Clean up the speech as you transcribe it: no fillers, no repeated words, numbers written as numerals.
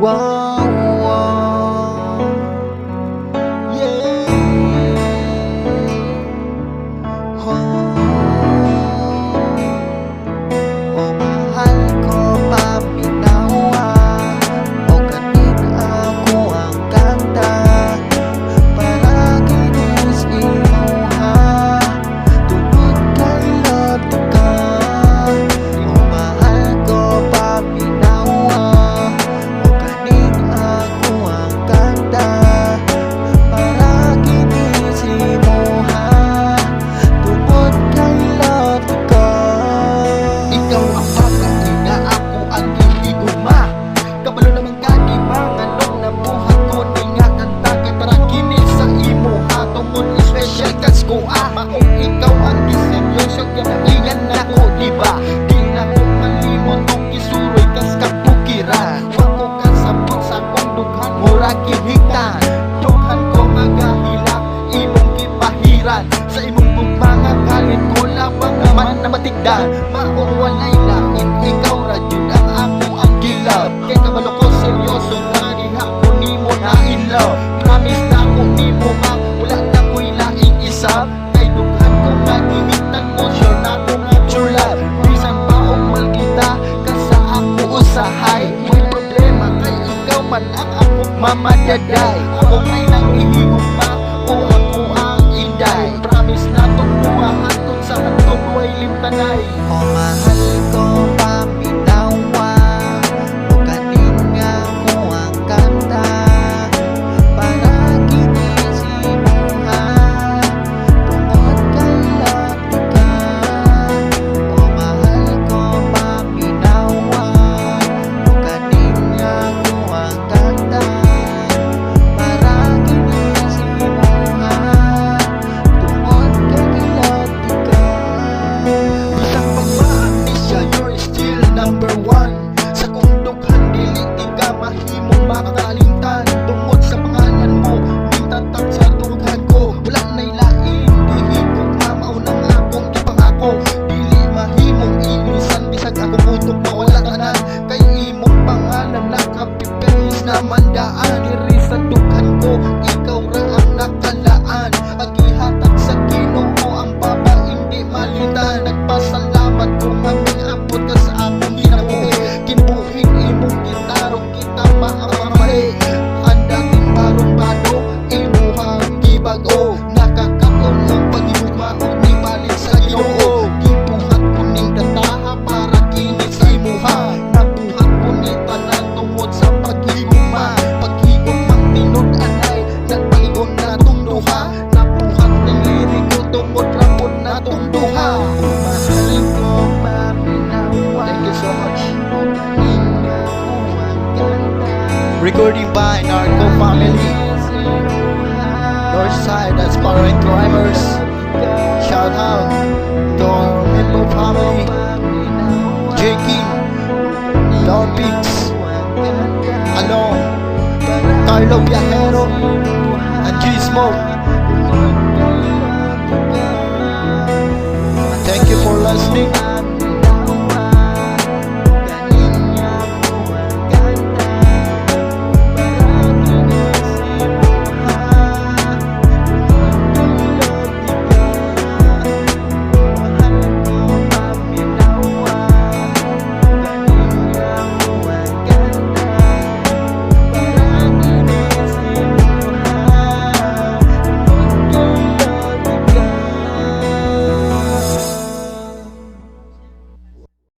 Wow, wow. Yeah. Oh, oh mahal ko paminawa, o kanin ako ang kanta para kinis imuha, tungod kay love ka. Oh mahal ko paminawa, o kanin ako ang kanta para kinis imuha, tungod kay love ka. Ikaw ang pagkakinga, ako ang gigiguma. Kabalo naman kagibangan nung nabuhat ko ni nga kanta kay para kinis sa imo tungod special kas ko maong ikaw ang giseryoso kinaingan nako diba. Di na ko malimot kung gisuroy kas kapukiran. Wako ka sabot sa kong dughan murag gihigtan. Dughan ko magahilak imong gipahiran. Sa imong mga kalit ko labang naman na matigdan. Maong walay langit ikaw ra jud ang ako ang gilab. Kay kabalo ko seryoso na diha ko nimo na in love. Promise na ko nimo nga wala na ko'y laing isab. Kay dughan ko nga gihigtan mo sure na ko nga true love. Bisan pa og mal kita ka sa ako usahay. May problema kay ikaw man ang ako mamadaday. Ako ngay nang ihigugma o ako ang inday. Promise na to buha hantod sa hantod way limtanay. O mahal ko paminawa, o kanin nga ko ang kanta para kinis imuha, tungod kay love ka. O mahal ko paminawa, o kanin nga ko ang kanta para kinis imuha, tungod kay love ka. Bisang pagmaan di siya, you're still number one. Sa kong dughan dili di ka mahimong makalimtan. Tungod sa pangalan mo mintatag sa dughan ko. Wala na'y lain gihigog na maunang akong ipangako. Dili mahimong ilisan bisag akong utok na wala tanan. Kay imong pangalan nakapipilis na mandaan. Diri sa dughan ko ikaw ra ang nakalaan. Agihatag sa Ginoo ang baba hindi malitan. Nagpasalamat ko aming abot ka sa akong ginabuhi. Kinubuhin imong gitaro kita maamamali. Ang dating barumbado imuhang gibago. Nakakaon ang pag-iugma o di balik sa Ginoo. Gibuhat ko ning dataha para kinis imuha. Nabuhat ko ni tanan tungod sa pag-igugma. Pag-igugmang tinud-anay nagpaingon na tong duha. Nabuhat ning liriko tungod rapod na tong duha. Mahal ko paminawa. Thank you so much. O kanin nga ko ang kanta. Recording by Narco Family, Northside, that's Parain Climbers. Shout out to our Member family, J King, Don Peaks, Along, Carlo Viajero, and G Smoke.